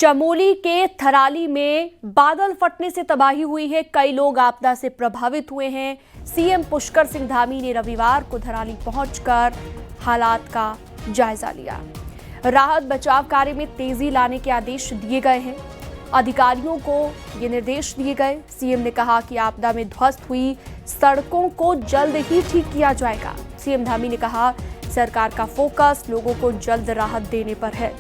चमोली के थराली में बादल फटने से तबाही हुई है। कई लोग आपदा से प्रभावित हुए हैं। सीएम पुष्कर सिंह धामी ने रविवार को थराली पहुंचकर हालात का जायजा लिया। राहत बचाव कार्य में तेजी लाने के आदेश दिए गए हैं। अधिकारियों को ये निर्देश दिए गए। सीएम ने कहा कि आपदा में ध्वस्त हुई सड़कों को जल्द ही ठीक किया जाएगा। सीएम धामी ने कहा, सरकार का फोकस लोगों को जल्द राहत देने पर है।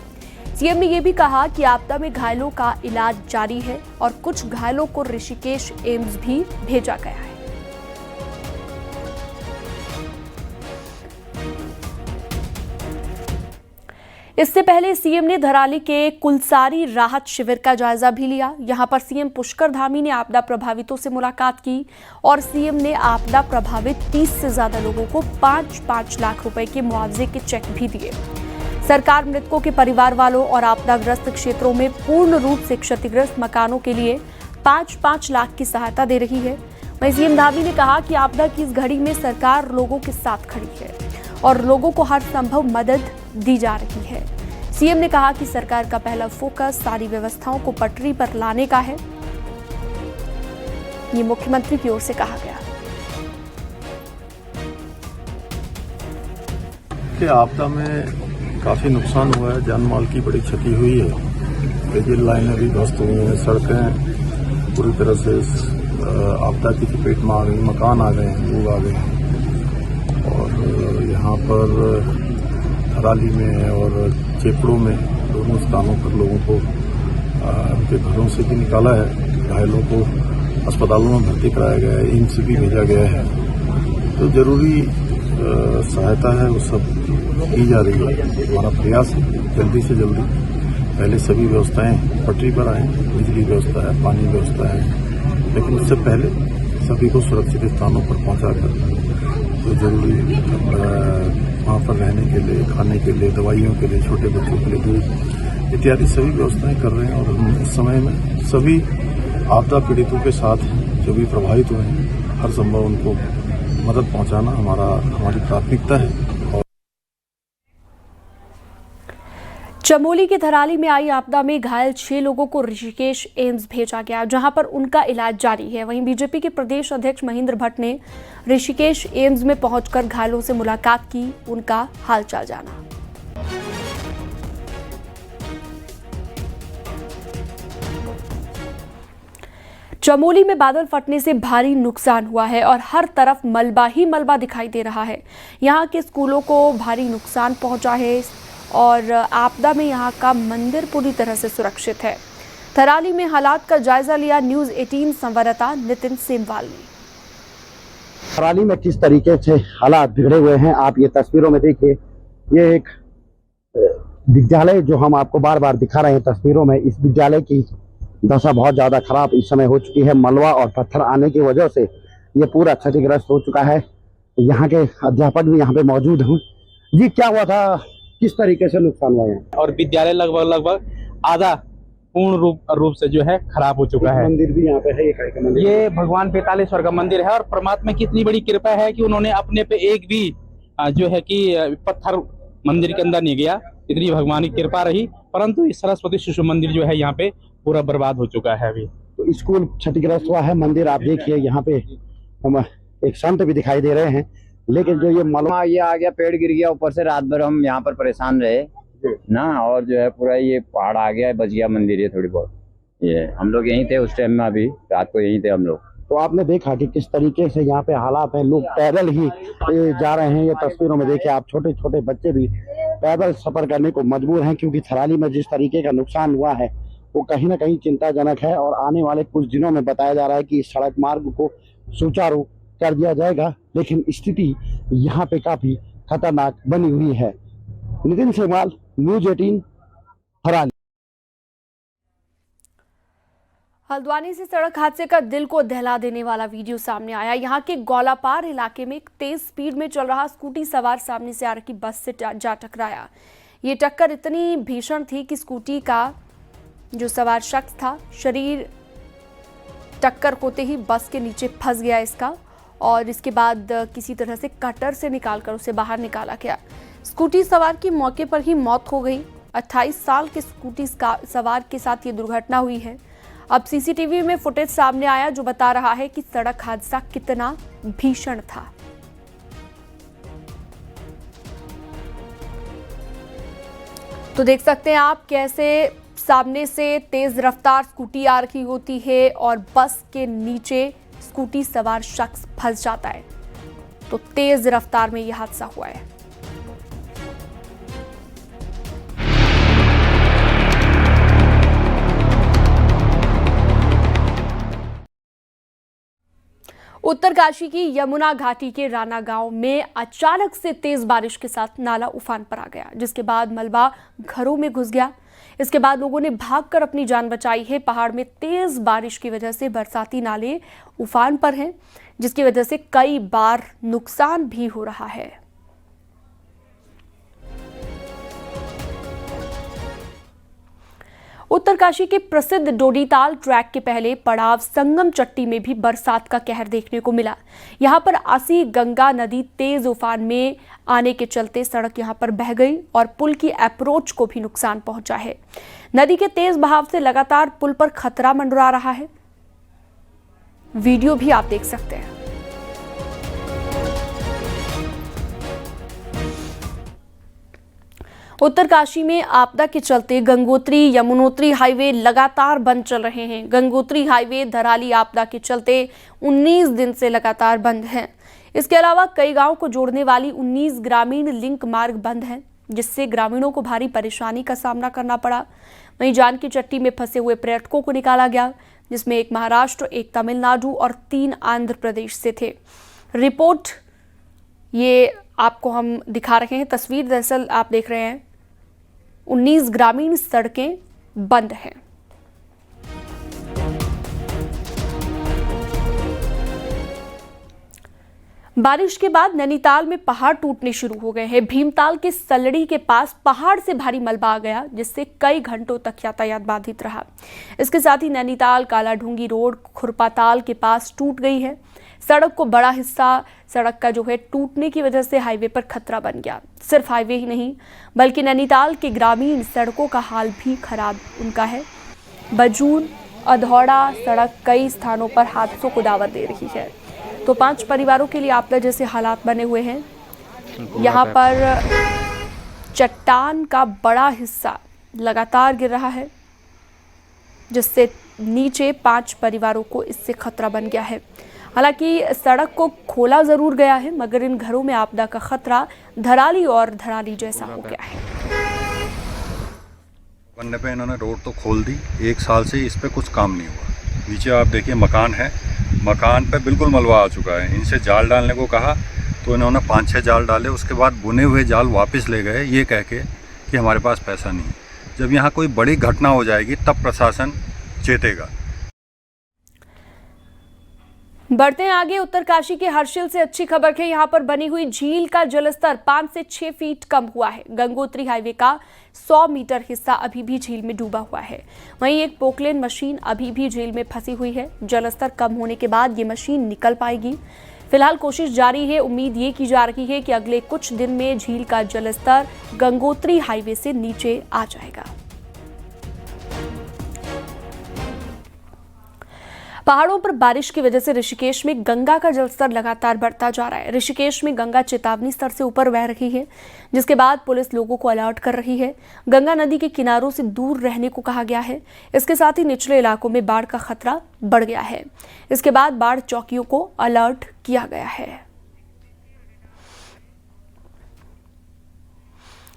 सीएम ने यह भी कहा कि आपदा में घायलों का इलाज जारी है और कुछ घायलों को ऋषिकेश एम्स भी भेजा गया है। इससे पहले सीएम ने धराली के कुलसारी राहत शिविर का जायजा भी लिया। यहां पर सीएम पुष्कर धामी ने आपदा प्रभावितों से मुलाकात की और सीएम ने आपदा प्रभावित 30 से ज्यादा लोगों को 5-5 लाख रुपए के मुआवजे के चेक भी दिए। सरकार मृतकों के परिवार वालों और आपदाग्रस्त क्षेत्रों में पूर्ण रूप से क्षतिग्रस्त मकानों के लिए 5-5 लाख की सहायता दे रही है। वहीं सीएम धामी ने कहा कि आपदा की इस घड़ी में सरकार लोगों के साथ खड़ी है और लोगों को हर संभव मदद दी जा रही है। सीएम ने कहा कि सरकार का पहला फोकस सारी व्यवस्थाओं को पटरी पर लाने का है। ये मुख्यमंत्री की ओर से कहा गया। कि आपदा में काफी नुकसान हुआ है, जान माल की बड़ी क्षति हुई है। रेल लाइनें भी ध्वस्त हुई हैं, सड़कें पूरी तरह से आपदा की चपेट में आ गई, मकान आ गए हैं, लोग आ गए हैं। और यहाँ पर थराली में और चेपड़ों में दोनों स्थानों पर लोगों को उनके घरों से भी निकाला है। घायलों को अस्पतालों में भर्ती कराया गया है, एम्स भी भेजा गया है। तो जरूरी सहायता है वो सब की जा रही है। हमारा प्रयास है जल्दी से जल्दी पहले सभी व्यवस्थाएं पटरी पर आए। बिजली व्यवस्था है, पानी व्यवस्था है, लेकिन उससे पहले सभी को सुरक्षित स्थानों पर पहुंचाकर तो जरूरी वहाँ पर रहने के लिए, खाने के लिए, दवाइयों के लिए, छोटे बच्चों के लिए दूध इत्यादि सभी व्यवस्थाएं कर रहे हैं। और इस समय में सभी आपदा पीड़ितों के साथ जो भी प्रभावित हुए हैं हर संभव उनको मदद पहुंचाना हमारी प्राथमिकता है। चमोली के थराली में आई आपदा में घायल 6 लोगों को ऋषिकेश एम्स भेजा गया, जहां पर उनका इलाज जारी है। वहीं बीजेपी के प्रदेश अध्यक्ष महेंद्र भट्ट ने ऋषिकेश एम्स में पहुंचकर घायलों से मुलाकात की, उनका हालचाल जाना। चमोली में बादल फटने से भारी नुकसान हुआ है और हर तरफ मलबा ही मलबा दिखाई दे रहा है। यहाँ के स्कूलों को भारी नुकसान पहुंचा है और आपदा में यहाँ का मंदिर पूरी तरह से सुरक्षित है। थराली में हालात का जायजा लिया न्यूज़ 18 संवाददाता नितिन सेमवाल ने। थराली में किस तरीके से हालात बिगड़े हुए हैं आप ये तस्वीरों में देखिए। ये एक विद्यालय जो हम आपको बार बार दिखा रहे हैं तस्वीरों में, इस विद्यालय की दशा बहुत ज्यादा खराब इस समय हो चुकी है। मलबा और पत्थर आने की वजह से ये पूरा क्षतिग्रस्त हो चुका है। यहाँ के अध्यापक भी यहाँ पे मौजूद हैं। जी, क्या हुआ था, किस तरीके से नुकसान हुआ है? और विद्यालय लगभग आधा पूर्ण रूप से जो है खराब हो चुका है। मंदिर भी यहाँ पे है, ये भगवान पेतालेश्वर का मंदिर है और परमात्मा की इतनी बड़ी कृपा है कि उन्होंने अपने पे एक भी जो है कि पत्थर मंदिर के अंदर नहीं गया। इतनी भगवान की कृपा रही, परंतु इस सरस्वती शिशु मंदिर जो है यहाँ पे पूरा बर्बाद हो चुका है। अभी तो स्कूल क्षतिग्रस्त हुआ है, मंदिर आप देखिए यहाँ पे हम एक संत भी दिखाई दे रहे हैं, लेकिन जो ये मलबा ये आ गया, पेड़ गिर गया ऊपर से, रात भर हम यहाँ पर परेशान रहे ना। और जो है पूरा ये पहाड़ आ गया, बच गया मंदिर ये थोड़ी बहुत। ये हम लोग यहीं थे उस टाइम में, अभी रात को यहीं थे हम लोग। तो आपने देखा कि किस तरीके से यहाँ पे हालात हैं, लोग पैदल ही जा रहे हैं। ये तस्वीरों में देखिए आप, छोटे छोटे बच्चे भी पैदल सफर करने को मजबूर हैं, क्योंकि थराली में जिस तरीके का नुकसान हुआ है वो कहीं ना कहीं चिंताजनक है। और आने वाले कुछ दिनों में बताया जा रहा है कि इस सड़क मार्ग को सुचारू कर दिया जाएगा, लेकिन स्थिति यहाँ पे काफी खतरनाक बनी हुई है। नितिन सेमवाल, न्यूज़ 18 थराली। हल्द्वानी से सड़क हादसे का दिल को दहला देने वाला वीडियो सामने आया। यहाँ के गौलापार इलाके में एक तेज स्पीड में चल रहा स्कूटी सवार सामने से आ रही बस से जा टकराया। ये टक्कर इतनी भीषण थी कि स्कूटी का जो सवार शख्स था, शरीर टक्कर होते ही बस के नीचे फंस गया इसका, और इसके बाद किसी तरह से कटर से निकालकर उसे बाहर निकाला गया। स्कूटी सवार की मौके पर ही मौत हो गई। 28 साल के स्कूटी सवार के साथ ये दुर्घटना हुई है। अब सीसीटीवी में फुटेज सामने आया जो बता रहा है कि सड़क हादसा कितना भीषण था। तो देख सकते हैं आप कैसे सामने से तेज रफ्तार स्कूटी आ रही होती है और बस के नीचे स्कूटी सवार शख्स फंस जाता है। तो तेज रफ्तार में यह हादसा हुआ है। उत्तरकाशी की यमुना घाटी के राना गांव में अचानक से तेज बारिश के साथ नाला उफान पर आ गया, जिसके बाद मलबा घरों में घुस गया। इसके बाद लोगों ने भागकर अपनी जान बचाई है। पहाड़ में तेज बारिश की वजह से बरसाती नाले उफान पर हैं, जिसकी वजह से कई बार नुकसान भी हो रहा है। उत्तरकाशी के प्रसिद्ध डोडीताल ट्रैक के पहले पड़ाव संगम चट्टी में भी बरसात का कहर देखने को मिला। यहां पर आसी गंगा नदी तेज उफान में आने के चलते सड़क यहां पर बह गई और पुल की अप्रोच को भी नुकसान पहुंचा है। नदी के तेज बहाव से लगातार पुल पर खतरा मंडरा रहा है। वीडियो भी आप देख सकते हैं। उत्तरकाशी में आपदा के चलते गंगोत्री यमुनोत्री हाईवे लगातार बंद चल रहे हैं। गंगोत्री हाईवे धराली आपदा के चलते 19 दिन से लगातार बंद है। इसके अलावा कई गांवों को जोड़ने वाली 19 ग्रामीण लिंक मार्ग बंद हैं, जिससे ग्रामीणों को भारी परेशानी का सामना करना पड़ा। वहीं जानकी चट्टी में फंसे हुए पर्यटकों को निकाला गया, जिसमें एक महाराष्ट्र, एक तमिलनाडु और 3 आंध्र प्रदेश से थे। रिपोर्ट ये आपको हम दिखा रहे हैं, तस्वीर दरअसल आप देख रहे हैं। 19 ग्रामीण सड़कें बंद हैं। बारिश के बाद नैनीताल में पहाड़ टूटने शुरू हो गए हैं। भीमताल के सलड़ी के पास पहाड़ से भारी मलबा आ गया, जिससे कई घंटों तक यातायात बाधित रहा। इसके साथ ही नैनीताल कालाढूंगी रोड खुरपाताल के पास टूट गई है। सड़क को बड़ा हिस्सा सड़क का जो है टूटने की वजह से हाईवे पर खतरा बन गया। सिर्फ हाईवे ही नहीं बल्कि नैनीताल के ग्रामीण सड़कों का हाल भी खराब उनका है। बजून अधौड़ा सड़क कई स्थानों पर हादसों को दावत दे रही है। तो 5 परिवारों के लिए आपदा जैसे हालात बने हुए हैं। यहाँ पर चट्टान का बड़ा हिस्सा लगातार गिर रहा है, जिससे नीचे 5 परिवारों को इससे खतरा बन गया है। हालांकि सड़क को खोला जरूर गया है, मगर इन घरों में आपदा का खतरा धराली और धराली जैसा हो गया है। बनने पे इन्होंने रोड तो खोल दी, 1 साल से इस पे कुछ काम नहीं हुआ। नीचे आप देखिए मकान है, मकान पे बिल्कुल मलबा आ चुका है। इनसे जाल डालने को कहा तो इन्होंने 5-6 जाल डाले, उसके बाद बुने हुए जाल वापस ले गए ये कह के कि हमारे पास पैसा नहीं है। जब यहाँ कोई बड़ी घटना हो जाएगी तब प्रशासन चेतेगा। बढ़ते हैं आगे। उत्तरकाशी के हर्षिल से अच्छी खबर है। यहाँ पर बनी हुई झील का जलस्तर 5 से 6 फीट कम हुआ है। गंगोत्री हाईवे का 100 मीटर हिस्सा अभी भी झील में डूबा हुआ है। वहीं एक पोकलेन मशीन अभी भी झील में फंसी हुई है। जलस्तर कम होने के बाद ये मशीन निकल पाएगी। फिलहाल कोशिश जारी है। उम्मीद ये की जा रही है कि अगले कुछ दिन में झील का जलस्तर गंगोत्री हाईवे से नीचे आ जाएगा। पहाड़ों पर बारिश की वजह से ऋषिकेश में गंगा का जलस्तर लगातार बढ़ता जा रहा है। ऋषिकेश में गंगा चेतावनी स्तर से ऊपर बह रही है, जिसके बाद पुलिस लोगों को अलर्ट कर रही है। गंगा नदी के किनारों से दूर रहने को कहा गया है। इसके साथ ही निचले इलाकों में बाढ़ का खतरा बढ़ गया है। इसके बाद बाढ़ चौकियों को अलर्ट किया गया है।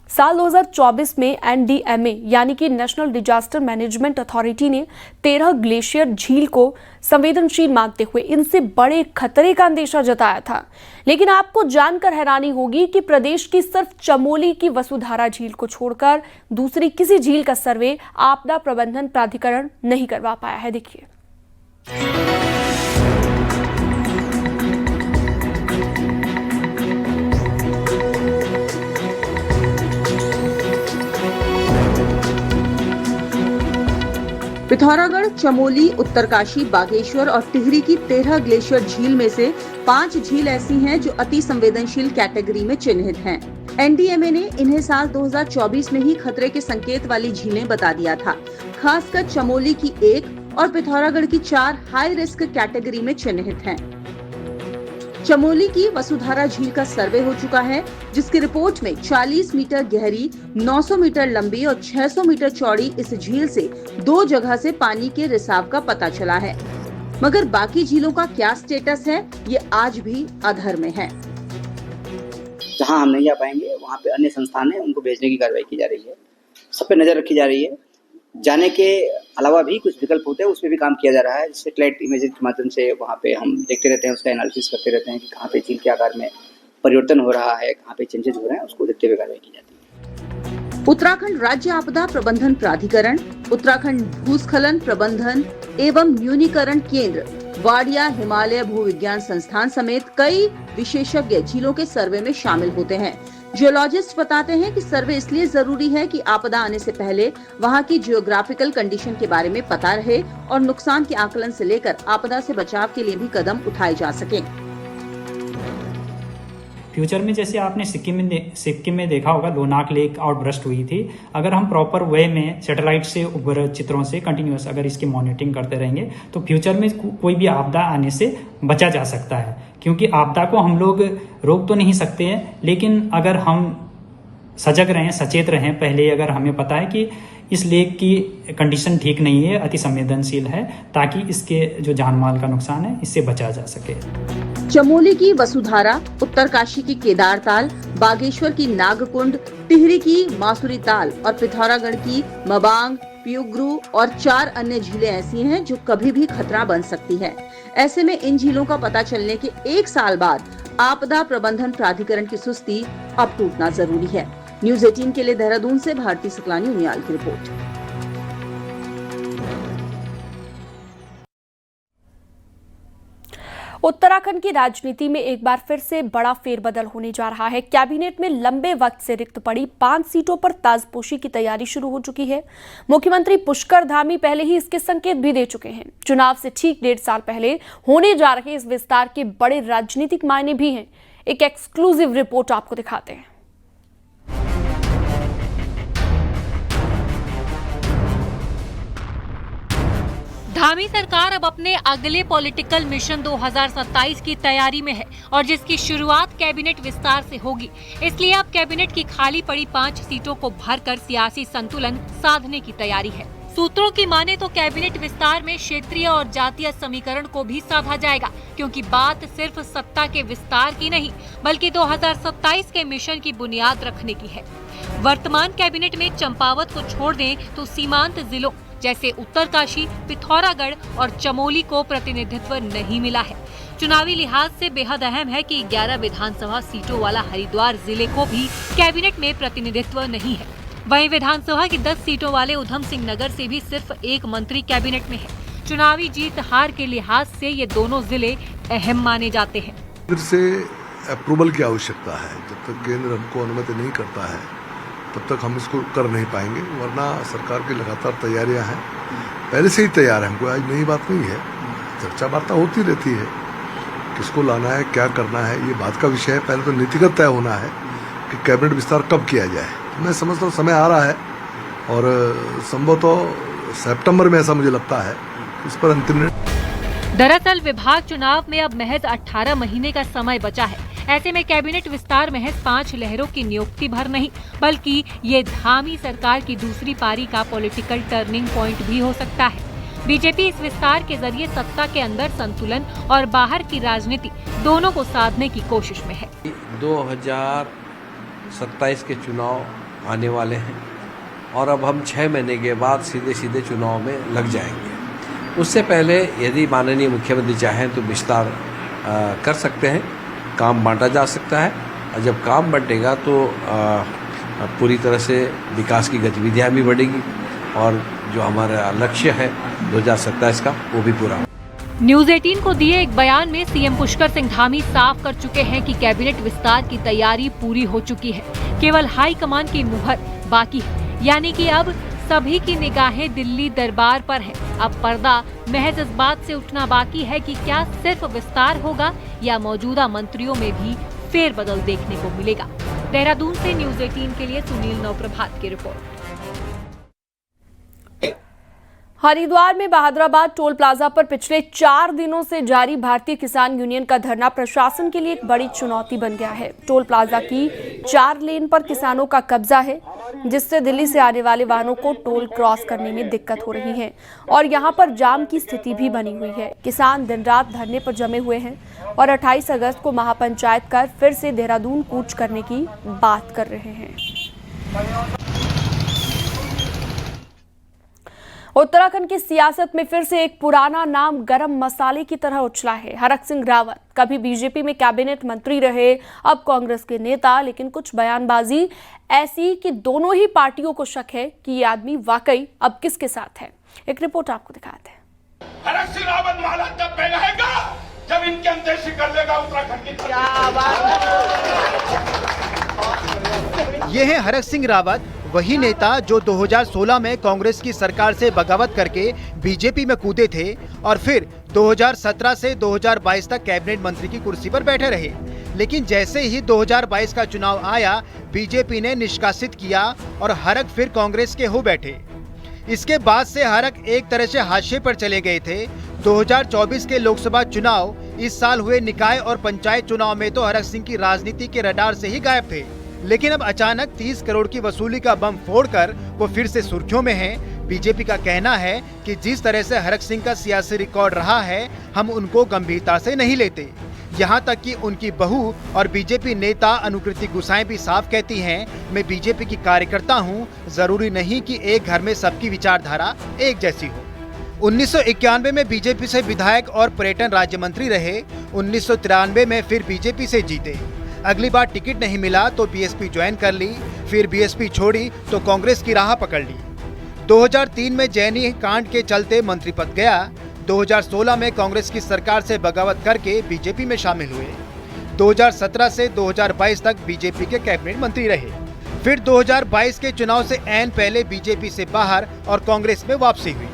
साल 2024 में NDMA यानी कि नेशनल डिजास्टर मैनेजमेंट अथॉरिटी ने 13 ग्लेशियर झील को संवेदनशील मानते हुए इनसे बड़े खतरे का अंदेशा जताया था। लेकिन आपको जानकर हैरानी होगी कि प्रदेश की सिर्फ चमोली की वसुधारा झील को छोड़कर दूसरी किसी झील का सर्वे आपदा प्रबंधन प्राधिकरण नहीं करवा पाया है। देखिए, पिथौरागढ़, चमोली, उत्तरकाशी, बागेश्वर और टिहरी की 13 ग्लेशियर झील में से 5 झील ऐसी हैं जो अति संवेदनशील कैटेगरी में चिन्हित हैं। एनडीएमए ने इन्हें साल 2024 में ही खतरे के संकेत वाली झीलें बता दिया था। खासकर चमोली की 1 और पिथौरागढ़ की 4 हाई रिस्क कैटेगरी में चिन्हित हैं। चमोली की वसुधारा झील का सर्वे हो चुका है, जिसकी रिपोर्ट में 40 मीटर गहरी, 900 मीटर लंबी और 600 मीटर चौड़ी इस झील से 2 जगह से पानी के रिसाव का पता चला है। मगर बाकी झीलों का क्या स्टेटस है, ये आज भी अधर में है। जहां हम नहीं जा पाएंगे वहां पे अन्य संस्थान है, उनको भेजने की कार्रवाई की जा रही है। सब पे नजर रखी जा रही है। जाने के अलावा भी कुछ विकल्प होते हैं, उस पर भी काम किया जा रहा है। सैटेलाइट इमेजेस के माध्यम से वहाँ पे हम देखते रहते हैं, उसका एनालिसिस करते रहते हैं कि कहाँ पे झील के आकार में परिवर्तन हो रहा है, कहाँ पे चेंजेस हो रहे हैं, उसको देखते हुए कार्रवाई की जाती है। उत्तराखंड राज्य आपदा प्रबंधन प्राधिकरण, उत्तराखंड भूस्खलन प्रबंधन एवं न्यूनीकरण केंद्र, वाडिया हिमालय भूविज्ञान संस्थान समेत कई विशेषज्ञ झीलों के सर्वे में शामिल होते हैं। जियोलॉजिस्ट बताते हैं कि सर्वे इसलिए जरूरी है कि आपदा आने से पहले वहां की जियोग्राफिकल कंडीशन के बारे में पता रहे और नुकसान के आकलन से लेकर आपदा से बचाव के लिए भी कदम उठाए जा सकें। फ्यूचर में जैसे आपने सिक्किम में देखा होगा, लोनाक लेक आउटब्रस्ट हुई थी। अगर हम प्रॉपर वे में सैटेलाइट से उपग्रह चित्रों से कंटिन्यूस अगर इसकी मॉनिटरिंग करते रहेंगे तो फ्यूचर में कोई भी आपदा आने से बचा जा सकता है। क्योंकि आपदा को हम लोग रोक तो नहीं सकते हैं, लेकिन अगर हम सजग रहें, सचेत रहें, पहले अगर हमें पता है कि इस लेक की कंडीशन ठीक नहीं है, अति संवेदनशील है, ताकि इसके जो जान माल का नुकसान है इससे बचा जा सके। चमोली की वसुधारा, उत्तरकाशी की केदारताल, बागेश्वर की नागकुंड, टिहरी की मासुरी ताल और पिथौरागढ़ की मबांग, प्यूग्रू और 4 अन्य झीलें ऐसी हैं जो कभी भी खतरा बन सकती हैं। ऐसे में इन झीलों का पता चलने के 1 साल बाद आपदा प्रबंधन प्राधिकरण की सुस्ती अब टूटना जरूरी है। न्यूज़ 18 के लिए देहरादून से भारती सुकलानी उनियाल की रिपोर्ट। उत्तराखंड की राजनीति में एक बार फिर से बड़ा फेरबदल होने जा रहा है। कैबिनेट में लंबे वक्त से रिक्त पड़ी 5 सीटों पर ताजपोशी की तैयारी शुरू हो चुकी है। मुख्यमंत्री पुष्कर धामी पहले ही इसके संकेत भी दे चुके हैं। चुनाव से ठीक 1.5 साल पहले होने जा रहे इस विस्तार के बड़े राजनीतिक मायने भी हैं। एक एक्सक्लूसिव रिपोर्ट आपको दिखाते हैं। धामी सरकार अब अपने अगले पॉलिटिकल मिशन 2027 की तैयारी में है और जिसकी शुरुआत कैबिनेट विस्तार से होगी। इसलिए अब कैबिनेट की खाली पड़ी 5 सीटों को भरकर सियासी संतुलन साधने की तैयारी है। सूत्रों की माने तो कैबिनेट विस्तार में क्षेत्रीय और जातीय समीकरण को भी साधा जाएगा, क्योंकि बात सिर्फ सत्ता के विस्तार की नहीं बल्कि 2027 के मिशन की बुनियाद रखने की है। वर्तमान कैबिनेट में चंपावत को छोड़ दें तो सीमांत जिलों जैसे उत्तरकाशी, पिथौरागढ़ और चमोली को प्रतिनिधित्व नहीं मिला है। चुनावी लिहाज से बेहद अहम है कि 11 विधानसभा सीटों वाला हरिद्वार जिले को भी कैबिनेट में प्रतिनिधित्व नहीं है। वहीं विधानसभा की 10 सीटों वाले उधम सिंह नगर से भी सिर्फ 1 मंत्री कैबिनेट में है। चुनावी जीत हार के लिहाज से ये दोनों जिले अहम माने जाते हैं। केंद्र से अप्रूवल की आवश्यकता है। जब तक केंद्र हमको अनुमति नहीं करता है तब तक हम इसको कर नहीं पाएंगे, वरना सरकार की लगातार तैयारियां हैं, पहले से ही तैयार हैं। कोई आज नई बात नहीं है, चर्चा वार्ता होती रहती है, किसको लाना है, क्या करना है, ये बात का विषय है। पहले तो नीतिगत तय होना है कि कैबिनेट विस्तार कब किया जाए। तो मैं समझता हूँ समय आ रहा है और संभवतः सितंबर में, ऐसा मुझे लगता है, इस पर अंतिम निर्णय। दरअसल विभाग चुनाव में अब महज 18 महीने का समय बचा है। ऐसे में कैबिनेट विस्तार महज 5 लहरों की नियुक्ति भर नहीं बल्कि ये धामी सरकार की दूसरी पारी का पॉलिटिकल टर्निंग पॉइंट भी हो सकता है। बीजेपी इस विस्तार के जरिए सत्ता के अंदर संतुलन और बाहर की राजनीति दोनों को साधने की कोशिश में है। 2027 के चुनाव आने वाले हैं और अब हम 6 महीने के बाद सीधे चुनाव में लग जाएंगे। उससे पहले यदि माननीय मुख्यमंत्री चाहें तो विस्तार कर सकते हैं, काम बांटा जा सकता है और जब काम बंटेगा तो पूरी तरह से विकास की गतिविधियां भी बढ़ेगी और जो हमारा लक्ष्य है 2027 का वो भी पूरा हो। न्यूज़ 18 को दिए एक बयान में सीएम पुष्कर सिंह धामी साफ कर चुके हैं कि कैबिनेट विस्तार की तैयारी पूरी हो चुकी है, केवल हाई कमान की मुहर बाकी है। यानी कि अब सभी की निगाहें दिल्ली दरबार पर है। अब पर्दा महज इस बात से उठना बाकी है कि क्या सिर्फ विस्तार होगा या मौजूदा मंत्रियों में भी फेरबदल देखने को मिलेगा। देहरादून से न्यूज 18 के लिए सुनील नवप्रभात की रिपोर्ट। हरिद्वार में बहादुराबाद टोल प्लाजा पर पिछले 4 दिनों से जारी भारतीय किसान यूनियन का धरना प्रशासन के लिए एक बड़ी चुनौती बन गया है। टोल प्लाजा की 4 लेन पर किसानों का कब्जा है, जिससे दिल्ली से आने वाले वाहनों को टोल क्रॉस करने में दिक्कत हो रही है और यहां पर जाम की स्थिति भी बनी हुई है। किसान दिन रात धरने पर जमे हुए हैं और 28 अगस्त को महापंचायत कर फिर से देहरादून कूच करने की बात कर रहे हैं। उत्तराखंड की सियासत में फिर से एक पुराना नाम गरम मसाले की तरह उछला है। हरक सिंह रावत कभी बीजेपी में कैबिनेट मंत्री रहे, अब कांग्रेस के नेता, लेकिन कुछ बयानबाजी ऐसी कि दोनों ही पार्टियों को शक है कि ये आदमी वाकई अब किसके साथ है। एक रिपोर्ट आपको दिखाते हैं। हरक सिंह रावत माला तब पहनाएगा जब इनकी अंदेशी कर लेगा उत्तराखंड की। क्या बात। ये है हरक सिंह रावत, वही नेता जो 2016 में कांग्रेस की सरकार से बगावत करके बीजेपी में कूदे थे और फिर 2017 से 2022 तक कैबिनेट मंत्री की कुर्सी पर बैठे रहे। लेकिन जैसे ही 2022 का चुनाव आया, बीजेपी ने निष्कासित किया और हरक फिर कांग्रेस के हो बैठे। इसके बाद से हरक एक तरह से हाशिए पर चले गए थे। 2024 के लोकसभा चुनाव, इस साल हुए निकाय और पंचायत चुनाव में तो हरक सिंह की राजनीति के रडार से ही गायब थे। लेकिन अब अचानक 30 करोड़ की वसूली का बम फोड़कर वो फिर से सुर्खियों में हैं। बीजेपी का कहना है कि जिस तरह से हरक सिंह का सियासी रिकॉर्ड रहा है, हम उनको गंभीरता से नहीं लेते। यहाँ तक कि उनकी बहू और बीजेपी नेता अनुकृति गुसाएं भी साफ कहती हैं, मैं बीजेपी की कार्यकर्ता हूँ, जरूरी नहीं कि एक घर में सबकी विचारधारा एक जैसी हो। 1991 में बीजेपी से विधायक और पर्यटन राज्य मंत्री रहे। 1993 में फिर बीजेपी से जीते। अगली बार टिकट नहीं मिला तो बीएसपी ज्वाइन कर ली, फिर बीएसपी छोड़ी तो कांग्रेस की राह पकड़ ली। 2003 में जैनी कांड के चलते मंत्री पद गया। 2016 में कांग्रेस की सरकार से बगावत करके बीजेपी में शामिल हुए। 2017 से 2022 तक बीजेपी के कैबिनेट मंत्री रहे। फिर 2022 के चुनाव से ऐन पहले बीजेपी से बाहर और कांग्रेस में वापसी हुई।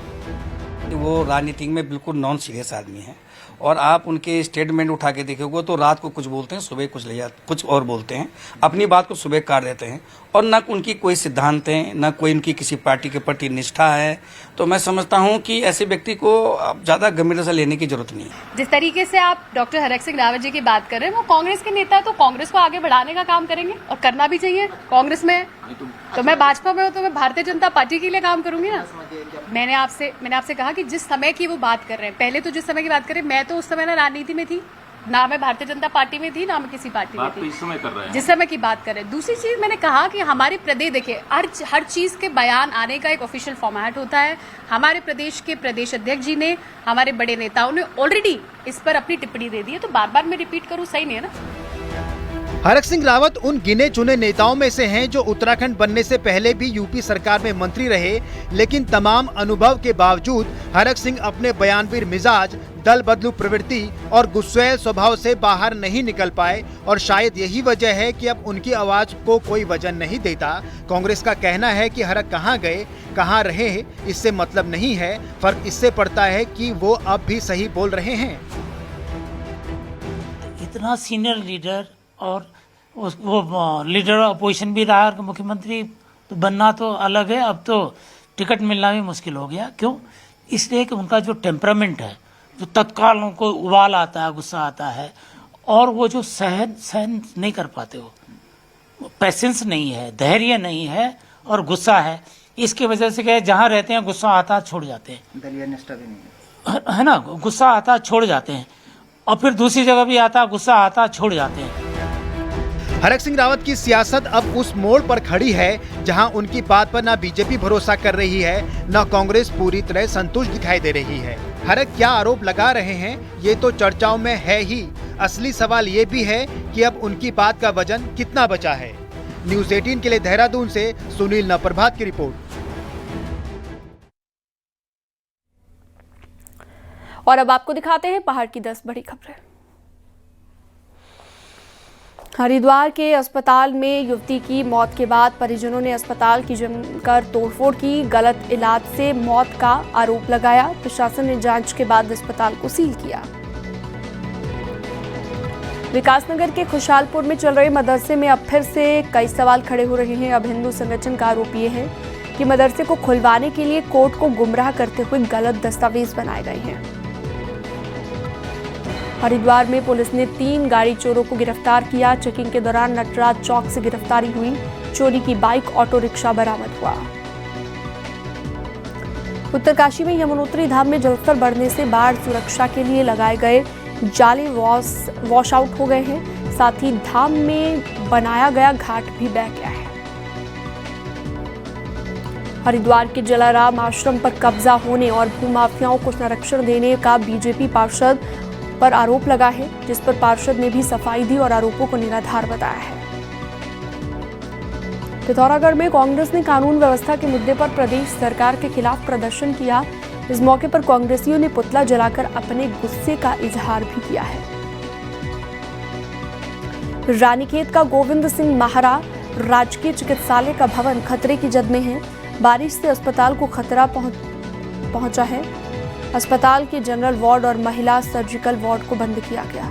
वो राजनीति में बिल्कुल नॉन सीरियस आदमी है और आप उनके स्टेटमेंट उठा के देखोगे तो रात को कुछ बोलते हैं, सुबह कुछ और बोलते हैं, अपनी बात को सुबह काट देते हैं और न उनकी कोई सिद्धांत है, न कोई उनकी किसी पार्टी के प्रति निष्ठा है। तो मैं समझता हूं कि ऐसे व्यक्ति को ज़्यादा गंभीरता से लेने की जरूरत नहीं है। जिस तरीके से आप डॉक्टर हरक सिंह रावत जी की बात कर रहे हैं, वो कांग्रेस के नेता है तो कांग्रेस को आगे बढ़ाने का काम करेंगे और करना भी चाहिए। कांग्रेस में तो मैं भाजपा में हूँ तो मैं भारतीय जनता पार्टी के लिए काम करूंगी ना। मैंने आपसे कहा कि जिस समय की वो बात कर रहे हैं, पहले तो जिस समय की बात कर रहे हैं, मैं तो उस समय ना राजनीति में थी, ना मैं भारतीय जनता पार्टी में थी, ना मैं किसी पार्टी में थी। इस समय कर रहे हैं। जिस समय की बात कर रहे हैं। दूसरी चीज मैंने कहा कि हमारे प्रदेश, देखिए हर चीज के बयान आने का एक ऑफिशियल फॉर्मेट होता है। हमारे प्रदेश के प्रदेश अध्यक्ष जी ने, हमारे बड़े नेताओं ने ऑलरेडी इस पर अपनी टिप्पणी दे दी है, तो बार बार मैं रिपीट करूँ सही नहीं है ना। हरक सिंह रावत उन गिने चुने नेताओं में से हैं जो उत्तराखंड बनने से पहले भी यूपी सरकार में मंत्री रहे, लेकिन तमाम अनुभव के बावजूद हरक सिंह अपने बयानवीर मिजाज, दल बदलू प्रवृत्ति और गुस्सैल स्वभाव से बाहर नहीं निकल पाए और शायद यही वजह है कि अब उनकी आवाज को कोई वजन नहीं देता। कांग्रेस का कहना है कि हरक कहाँ गए, कहाँ रहे, इससे मतलब नहीं है, फर्क इससे पड़ता है कि वो अब भी सही बोल रहे हैं। इतना सीनियर लीडर और वो लीडर अपोजिशन भी रहा, मुख्यमंत्री तो बनना तो अलग है, अब तो टिकट मिलना भी मुश्किल हो गया। क्यों? इसलिए कि उनका जो टेम्परामेंट है, जो तत्काल उनको उबाल आता है, गुस्सा आता है और वो जो सहन नहीं कर पाते, वो पेशेंस नहीं है, धैर्य नहीं है और गुस्सा है। इसकी वजह से क्या, जहाँ रहते हैं गुस्सा आता छोड़ जाते हैं, दलीय निष्ठा भी नहीं है ना, गुस्सा आता छोड़ जाते हैं और फिर दूसरी जगह भी आता गुस्सा आता छोड़ जाते हैं। हरक सिंह रावत की सियासत अब उस मोड़ पर खड़ी है जहां उनकी बात पर ना बीजेपी भरोसा कर रही है, ना कांग्रेस पूरी तरह संतुष्ट दिखाई दे रही है। हरक क्या आरोप लगा रहे हैं ये तो चर्चाओं में है ही, असली सवाल ये भी है कि अब उनकी बात का वजन कितना बचा है। न्यूज 18 के लिए देहरादून से सुनील नवप्रभात की रिपोर्ट। और अब आपको दिखाते हैं पहाड़ की 10 बड़ी खबरें। हरिद्वार के अस्पताल में युवती की मौत के बाद परिजनों ने अस्पताल की जमकर तोड़फोड़ की, गलत इलाज से मौत का आरोप लगाया। प्रशासन ने जांच के बाद अस्पताल को सील किया। विकासनगर के खुशहालपुर में चल रहे मदरसे में अब फिर से कई सवाल खड़े हो रहे हैं। अब हिंदू संगठन का आरोप ये है कि मदरसे को खुलवाने के लिए कोर्ट को गुमराह करते हुए गलत दस्तावेज बनाए गए हैं। हरिद्वार में पुलिस ने 3 गाड़ी चोरों को गिरफ्तार किया। चेकिंग के दौरान नटराज चौक से गिरफ्तारी हुई। चोरी की बाइक, ऑटो रिक्शा बरामद हुआ। उत्तरकाशी में यमुनोत्री धाम में जलस्तर बढ़ने से बाढ़ सुरक्षा के लिए लगाए गए जाले वॉश आउट हो गए हैं। साथ ही धाम में बनाया गया घाट भी बह गया है। हरिद्वार के जलाराम आश्रम पर कब्जा होने और भूमाफियाओं को संरक्षण देने का बीजेपी पार्षद पर आरोप लगा है, जिस पर पार्षद ने भी सफाई दी और आरोपों को निराधार बताया है। पिथौरागढ़ में कांग्रेस ने कानून व्यवस्था के मुद्दे पर प्रदेश सरकार के खिलाफ प्रदर्शन किया। इस मौके पर कांग्रेसियों ने पुतला जलाकर अपने गुस्से का इजहार भी किया है। रानीखेत का गोविंद सिंह माहरा राजकीय चिकित्सालय का भवन खतरे की जद में है। बारिश से अस्पताल को खतरा पहुंचा है। अस्पताल के जनरल वार्ड और महिला सर्जिकल वार्ड को बंद किया गया।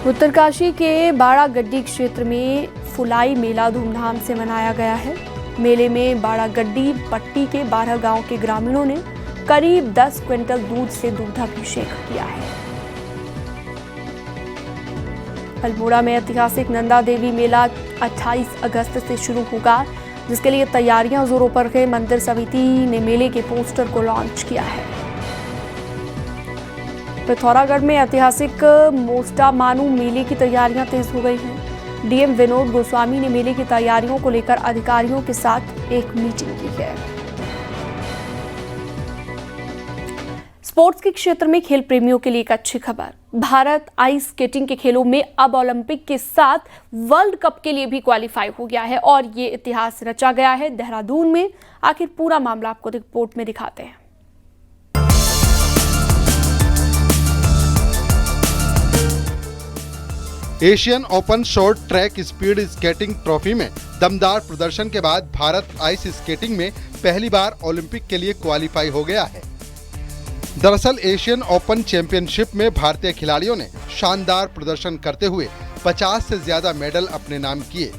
उत्तरकाशी के बाड़ागड्डी क्षेत्र में फुलाई मेला धूमधाम से मनाया गया है। मेले में बाड़ागड्डी पट्टी के 12 गांव के ग्रामीणों ने करीब 10 क्विंटल दूध से दुग्धाभिषेक किया है। अल्मोड़ा में ऐतिहासिक नंदा देवी मेला 28 अगस्त से शुरू होगा, जिसके लिए तैयारियां जोरों पर है। मंदिर समिति ने मेले के पोस्टर को लॉन्च किया है। पिथौरागढ़ में ऐतिहासिक मोस्टा मानू मेले की तैयारियां तेज हो गई हैं। डीएम विनोद गोस्वामी ने मेले की तैयारियों को लेकर अधिकारियों के साथ एक मीटिंग की है। स्पोर्ट्स के क्षेत्र में खेल प्रेमियों के लिए एक अच्छी खबर। भारत आइस स्केटिंग के खेलों में अब ओलंपिक के साथ वर्ल्ड कप के लिए भी क्वालिफाई हो गया है और ये इतिहास रचा गया है देहरादून में। आखिर पूरा मामला आपको रिपोर्ट में दिखाते हैं। Asian open short track speed skating trophy में दमदार प्रदर्शन के बाद भारत आइस स्केटिंग में पहली बार ओलंपिक के लिए क्वालिफाई हो गया है। दरअसल एशियन ओपन चैंपियनशिप में भारतीय खिलाड़ियों ने शानदार प्रदर्शन करते हुए 50 से ज्यादा मेडल अपने नाम किए।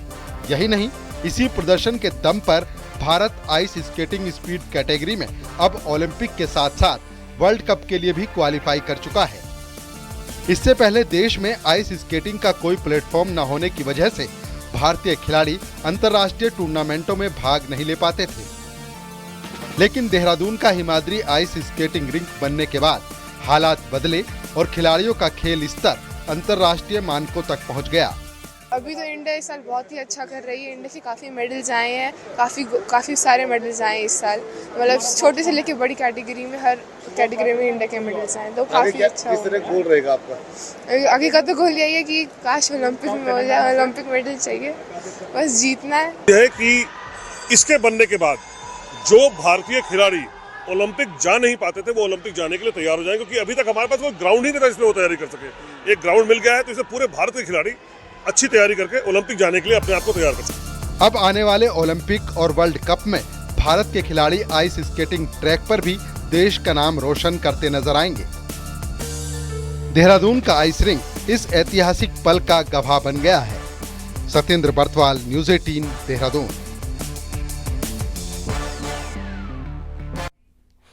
यही नहीं, इसी प्रदर्शन के दम पर Bharat ice skating speed category में अब ओलंपिक के साथ साथ वर्ल्ड कप के लिए भी क्वालिफाई कर चुका है। इससे पहले देश में आइस स्केटिंग का कोई प्लेटफॉर्म न होने की वजह से भारतीय खिलाड़ी अंतर्राष्ट्रीय टूर्नामेंटों में भाग नहीं ले पाते थे। लेकिन देहरादून का हिमाद्री आइस स्केटिंग रिंक बनने के बाद हालात बदले और खिलाड़ियों का खेल स्तर अंतर्राष्ट्रीय मानकों तक पहुंच गया। अभी तो इंडिया इस साल बहुत ही अच्छा कर रही है। इंडिया से काफ़ी मेडल्स आए हैं, काफ़ी सारे मेडल्स आए हैं इस साल। मतलब छोटे से लेके बड़ी कैटेगरी में हर कैटेगरी में इंडिया के मेडल्स आए, तो काफ़ी अच्छा। किस तरह गोल रहेगा आपका? आगे का तो गोल यही है कि काश ओलंपिक में हो जाए, ओलंपिक मेडल चाहिए, बस जीतना है। यह कि इसके बनने के बाद जो भारतीय खिलाड़ी ओलंपिक जा नहीं पाते थे वो ओलंपिक जाने के लिए तैयार हो जाएंगे, क्योंकि अभी तक हमारे पास वो ग्राउंड ही नहीं था जिसमें वो तैयारी कर सके। एक ग्राउंड मिल गया है, तो इसे पूरे भारत के खिलाड़ी अच्छी तैयारी करके ओलंपिक जाने के लिए अपने आप को तैयार कर सकते। अब आने वाले ओलंपिक और वर्ल्ड कप में भारत के खिलाड़ी आइस स्केटिंग ट्रैक पर भी देश का नाम रोशन करते नजर आएंगे। देहरादून का आइस रिंक इस ऐतिहासिक पल का गवाह बन गया है। सत्येंद्र बर्तवाल, न्यूज़ 18, देहरादून।